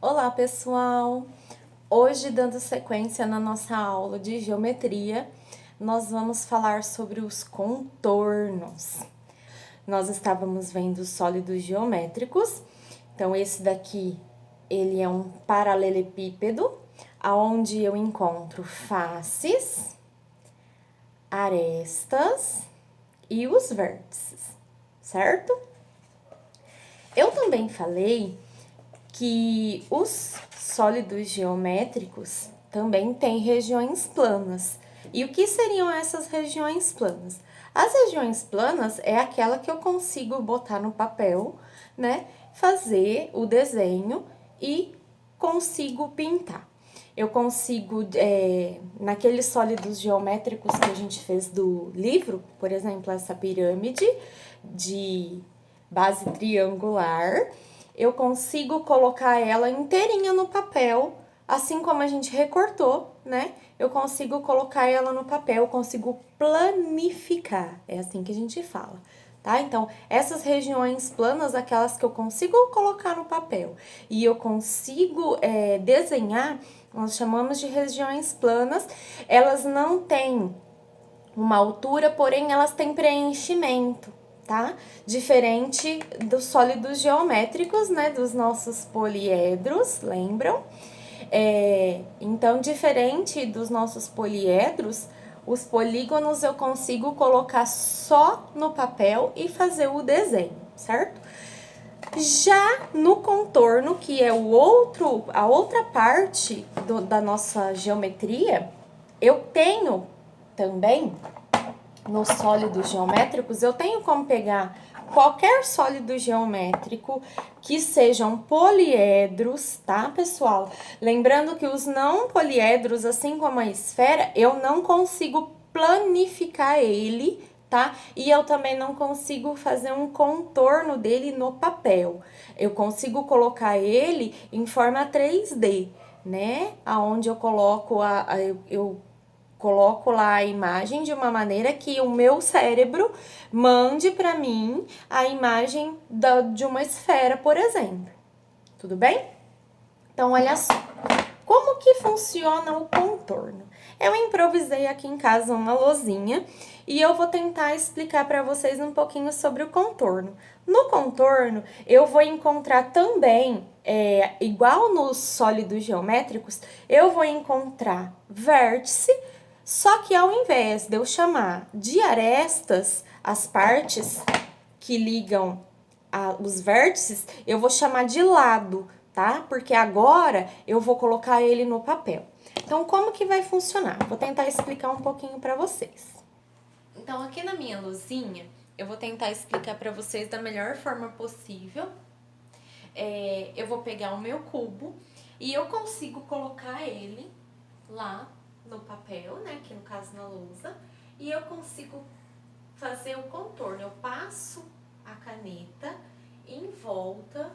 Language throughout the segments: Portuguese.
Olá, pessoal! Hoje, dando sequência na nossa aula de geometria, nós vamos falar sobre os contornos. Nós estávamos vendo os sólidos geométricos, então esse daqui, ele é um paralelepípedo, aonde eu encontro faces, arestas e os vértices, certo? Eu também falei que os sólidos geométricos também têm regiões planas. E o que seriam essas regiões planas? As regiões planas é aquela que eu consigo botar no papel, né? Fazer o desenho e consigo pintar. Eu consigo, naqueles sólidos geométricos que a gente fez do livro, por exemplo, essa pirâmide de base triangular, eu consigo colocar ela inteirinha no papel, assim como a gente recortou, né? Eu consigo colocar ela no papel, eu consigo planificar, é assim que a gente fala, tá? Então, essas regiões planas, aquelas que eu consigo colocar no papel e eu consigo desenhar, nós chamamos de regiões planas. Elas não têm uma altura, porém elas têm preenchimento, tá? Diferente dos sólidos geométricos, né? Dos nossos poliedros, lembram? Então, diferente dos nossos poliedros, os polígonos eu consigo colocar só no papel e fazer o desenho, certo? Já no contorno, que é a outra parte da nossa geometria, eu tenho também, nos sólidos geométricos, eu tenho como pegar qualquer sólido geométrico que sejam poliedros, tá, pessoal? Lembrando que os não poliedros, assim como a esfera, eu não consigo planificar ele, tá? E eu também não consigo fazer um contorno dele no papel. Eu consigo colocar ele em forma 3D, né? Aonde eu coloco eu coloco lá a imagem de uma maneira que o meu cérebro mande para mim a imagem de uma esfera, por exemplo. Tudo bem? Então, olha só. Como que funciona o contorno? Eu improvisei aqui em casa uma lousinha e eu vou tentar explicar para vocês um pouquinho sobre o contorno. No contorno, eu vou encontrar também, igual nos sólidos geométricos, eu vou encontrar vértice, só que ao invés de eu chamar de arestas as partes que ligam os vértices, eu vou chamar de lado, tá? Porque agora eu vou colocar ele no papel. Então, como que vai funcionar? Vou tentar explicar um pouquinho para vocês. Então, aqui na minha luzinha, eu vou tentar explicar para vocês da melhor forma possível. Eu vou pegar o meu cubo e eu consigo colocar ele lá no papel, né? Que no caso na lousa. E eu consigo fazer o contorno. Eu passo a caneta em volta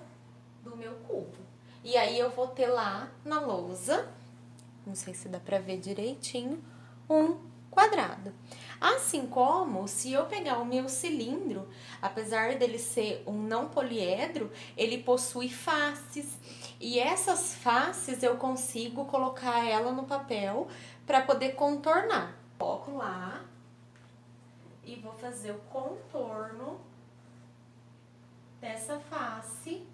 do meu cubo. E aí eu vou ter lá na lousa, não sei se dá pra ver direitinho, um quadrado. Assim como se eu pegar o meu cilindro, apesar dele ser um não poliedro, ele possui faces. E essas faces eu consigo colocar ela no papel para poder contornar. Coloco lá e vou fazer o contorno dessa face,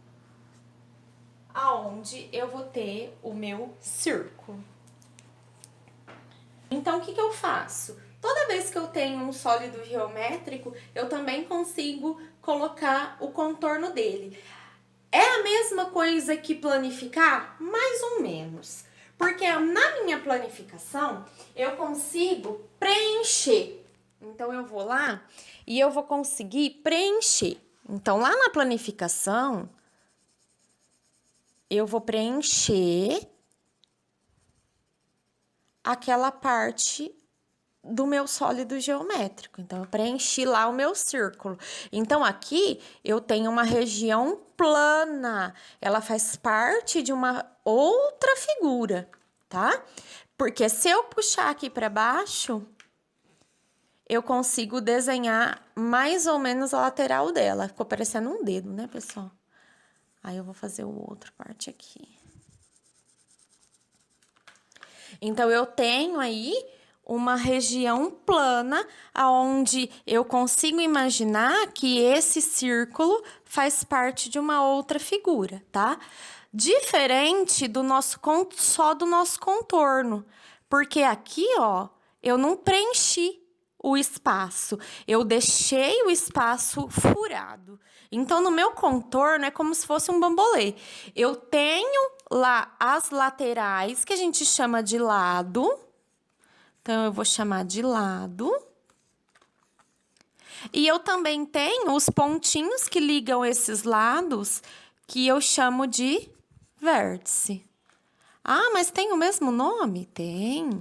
aonde eu vou ter o meu círculo. Então, o que eu faço? Toda vez que eu tenho um sólido geométrico, eu também consigo colocar o contorno dele. É a mesma coisa que planificar? Mais ou menos. Porque na minha planificação, eu consigo preencher. Então, eu vou lá e eu vou conseguir preencher. Então, lá na planificação, eu vou preencher aquela parte do meu sólido geométrico. Então, eu preenchi lá o meu círculo. Então, aqui eu tenho uma região plana. Ela faz parte de uma outra figura, tá? Porque se eu puxar aqui para baixo, eu consigo desenhar mais ou menos a lateral dela. Ficou parecendo um dedo, né, pessoal? Aí, eu vou fazer o outro parte aqui. Então, eu tenho aí uma região plana, onde eu consigo imaginar que esse círculo faz parte de uma outra figura, tá? Diferente do nosso só do nosso contorno, porque aqui, ó, eu não preenchi o espaço, eu deixei o espaço furado. Então, no meu contorno é como se fosse um bambolê. Eu tenho lá as laterais, que a gente chama de lado. Então, eu vou chamar de lado. E eu também tenho os pontinhos que ligam esses lados, que eu chamo de vértice. Ah, mas tem o mesmo nome? Tem.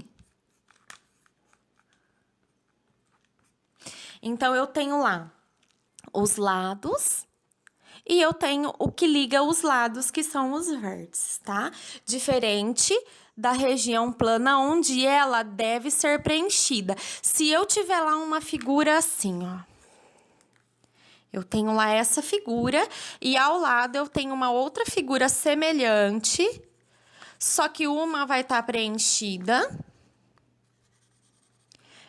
Então, eu tenho lá os lados e eu tenho o que liga os lados, que são os vértices, tá? Diferente da região plana, onde ela deve ser preenchida. Se eu tiver lá uma figura assim, ó. Eu tenho lá essa figura e ao lado eu tenho uma outra figura semelhante, só que uma vai estar preenchida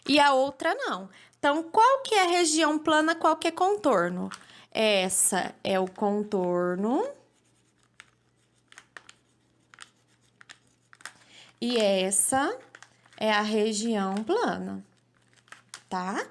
e a outra não. Então, qual que é a região plana, qual que é contorno? Essa é o contorno. E essa é a região plana, tá?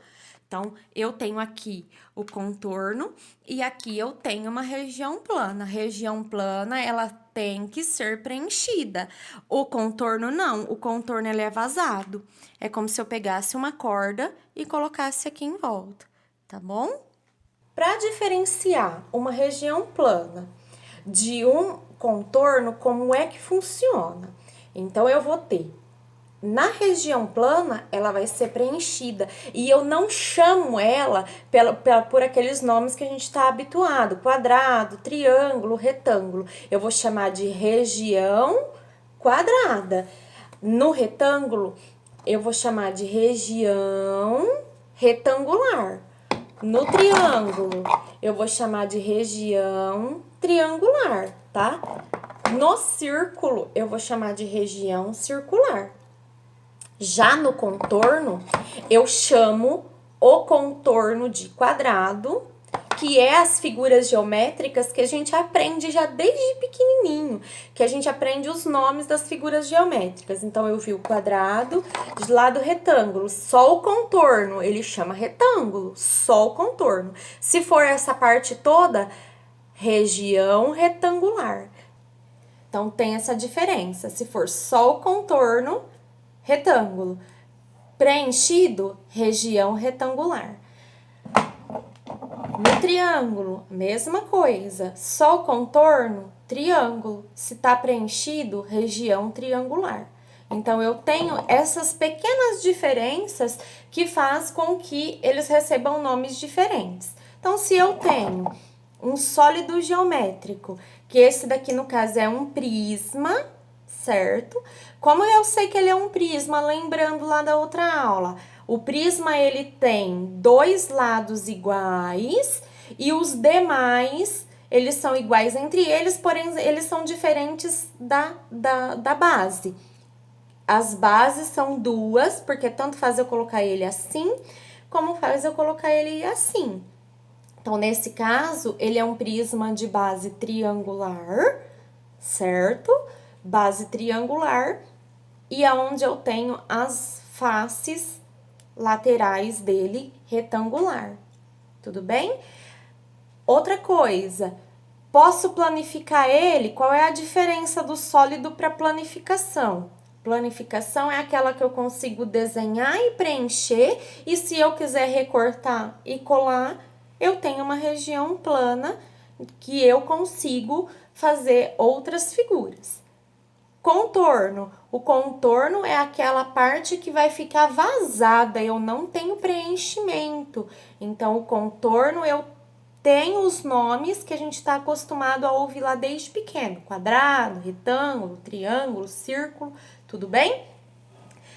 Então, eu tenho aqui o contorno e aqui eu tenho uma região plana. A região plana, ela tem que ser preenchida. O contorno, não. O contorno, ele é vazado. É como se eu pegasse uma corda e colocasse aqui em volta, tá bom? Para diferenciar uma região plana de um contorno, como é que funciona? Então, eu vou ter, na região plana, ela vai ser preenchida. E eu não chamo ela por aqueles nomes que a gente está habituado: quadrado, triângulo, retângulo. Eu vou chamar de região quadrada. No retângulo, eu vou chamar de região retangular. No triângulo, eu vou chamar de região triangular, tá? No círculo, eu vou chamar de região circular. Já no contorno, eu chamo o contorno de quadrado, que é as figuras geométricas que a gente aprende já desde pequenininho, que a gente aprende os nomes das figuras geométricas. Então, eu vi o quadrado, de lado retângulo, só o contorno, ele chama retângulo, só o contorno. Se for essa parte toda, região retangular. Então, tem essa diferença. Se for só o contorno, retângulo. Preenchido, região retangular. No triângulo, mesma coisa. Só o contorno, triângulo. Se tá preenchido, região triangular. Então, eu tenho essas pequenas diferenças que faz com que eles recebam nomes diferentes. Então, se eu tenho um sólido geométrico, que esse daqui, no caso, é um prisma, certo? Como eu sei que ele é um prisma, lembrando lá da outra aula, o prisma, ele tem dois lados iguais e os demais, eles são iguais entre eles, porém, eles são diferentes da base. As bases são duas, porque tanto faz eu colocar ele assim, como faz eu colocar ele assim. Então, nesse caso, ele é um prisma de base triangular, certo? Base triangular, e aonde eu tenho as faces laterais dele retangular. Tudo bem? Outra coisa, posso planificar ele? Qual é a diferença do sólido para planificação? Planificação é aquela que eu consigo desenhar e preencher, e se eu quiser recortar e colar, eu tenho uma região plana que eu consigo fazer outras figuras. Contorno. O contorno é aquela parte que vai ficar vazada, eu não tenho preenchimento. Então, o contorno, eu tenho os nomes que a gente está acostumado a ouvir lá desde pequeno: quadrado, retângulo, triângulo, círculo, tudo bem?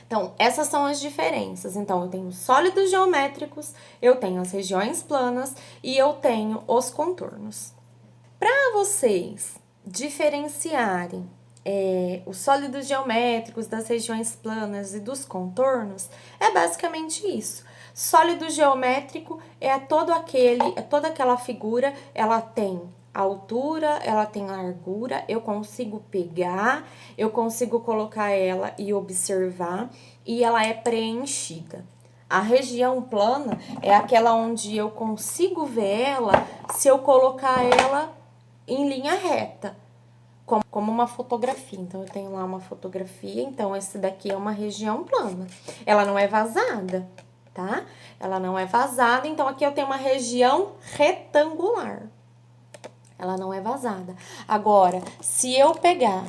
Então, essas são as diferenças. Então, eu tenho sólidos geométricos, eu tenho as regiões planas e eu tenho os contornos. Para vocês diferenciarem os sólidos geométricos, das regiões planas e dos contornos, é basicamente isso. Sólido geométrico é toda aquela figura, ela tem altura, ela tem largura, eu consigo pegar, eu consigo colocar ela e observar, e ela é preenchida. A região plana é aquela onde eu consigo ver ela se eu colocar ela em linha reta, como uma fotografia. Então, eu tenho lá uma fotografia, então esse daqui é uma região plana. Ela não é vazada, tá? Ela não é vazada, então aqui eu tenho uma região retangular. Ela não é vazada. Agora, se eu pegar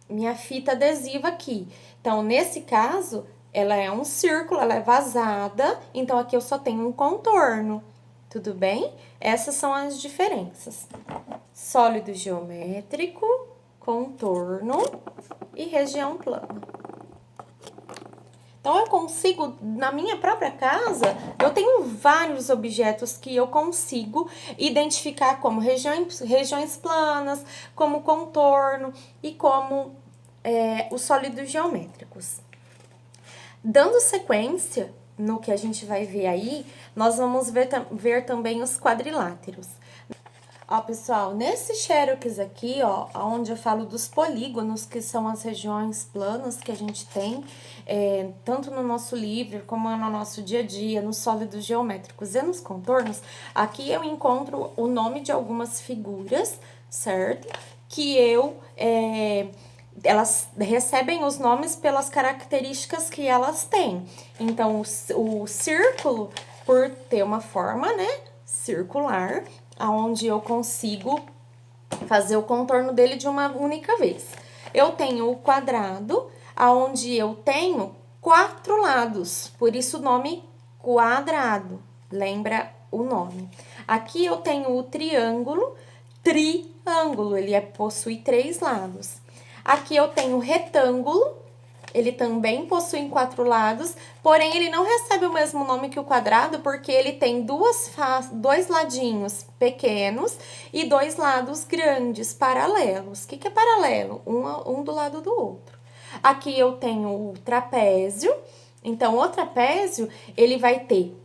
minha fita adesiva aqui, então nesse caso, ela é um círculo, ela é vazada, então aqui eu só tenho um contorno. Tudo bem? Essas são as diferenças. Sólido geométrico, contorno e região plana. Então, eu consigo, na minha própria casa, eu tenho vários objetos que eu consigo identificar como regiões planas, como contorno e como os sólidos geométricos. Dando sequência no que a gente vai ver aí, nós vamos ver também os quadriláteros. Ó, pessoal, nesse xerox aqui, ó, onde eu falo dos polígonos, que são as regiões planas que a gente tem, tanto no nosso livro, como no nosso dia a dia, nos sólidos geométricos e nos contornos, aqui eu encontro o nome de algumas figuras, certo? Que elas recebem os nomes pelas características que elas têm. Então, o círculo, por ter uma forma, né, circular, aonde eu consigo fazer o contorno dele de uma única vez. Eu tenho o quadrado, aonde eu tenho 4 lados, por isso o nome quadrado, lembra o nome. Aqui eu tenho o triângulo, ele possui 3 lados. Aqui eu tenho o retângulo, ele também possui 4 lados, porém ele não recebe o mesmo nome que o quadrado, porque ele tem dois ladinhos pequenos e 2 lados grandes, paralelos. O que é paralelo? Um do lado do outro. Aqui eu tenho o trapézio, então o trapézio, ele vai ter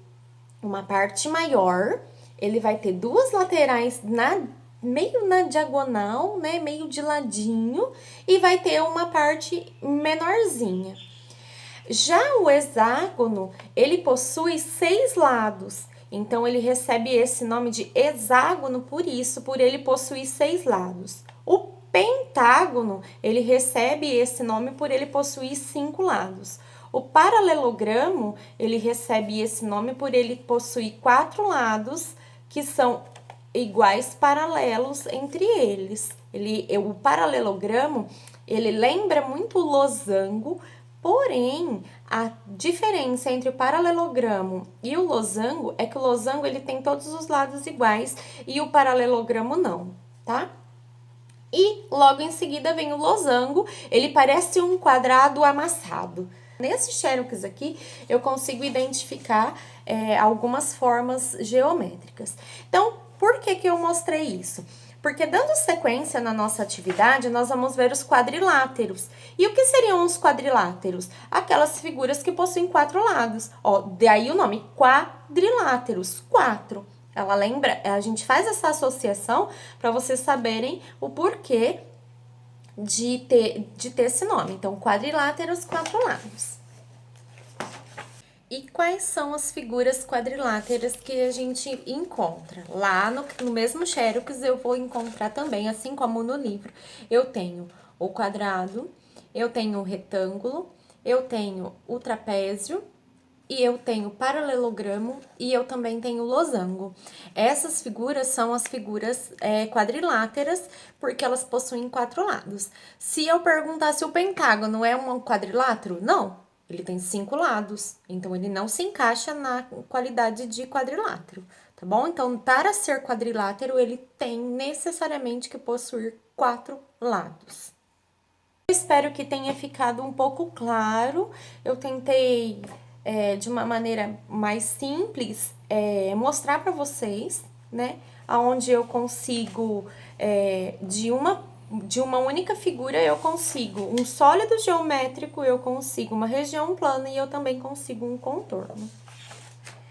uma parte maior, ele vai ter 2 laterais meio na diagonal, né, meio de ladinho, e vai ter uma parte menorzinha. Já o hexágono, ele possui 6 lados, então ele recebe esse nome de hexágono por ele possuir 6 lados. O pentágono, ele recebe esse nome por ele possuir 5 lados. O paralelogramo, ele recebe esse nome por ele possuir 4 lados, que são iguais paralelos entre eles. O paralelogramo, ele lembra muito o losango, porém, a diferença entre o paralelogramo e o losango é que o losango ele tem todos os lados iguais e o paralelogramo não, tá? E logo em seguida vem o losango, ele parece um quadrado amassado. Nesse xerox aqui, eu consigo identificar algumas formas geométricas. Então, por que eu mostrei isso? Porque dando sequência na nossa atividade, nós vamos ver os quadriláteros. E o que seriam os quadriláteros? Aquelas figuras que possuem 4 lados. Ó, daí o nome, quadriláteros, 4. Ela lembra, a gente faz essa associação para vocês saberem o porquê de ter esse nome. Então, quadriláteros, 4 lados. E quais são as figuras quadriláteras que a gente encontra? Lá no mesmo xerox eu vou encontrar também, assim como no livro. Eu tenho o quadrado, eu tenho o retângulo, eu tenho o trapézio, e eu tenho paralelogramo e eu também tenho losango. Essas figuras são as figuras quadriláteras, porque elas possuem 4 lados. Se eu perguntar se o pentágono é um quadrilátero, não. Ele tem 5 lados, então ele não se encaixa na qualidade de quadrilátero, tá bom? Então, para ser quadrilátero, ele tem necessariamente que possuir 4 lados. Eu espero que tenha ficado um pouco claro. Eu tentei, de uma maneira mais simples, mostrar para vocês, né? Onde eu consigo, de uma de uma única figura eu consigo um sólido geométrico, eu consigo uma região plana e eu também consigo um contorno.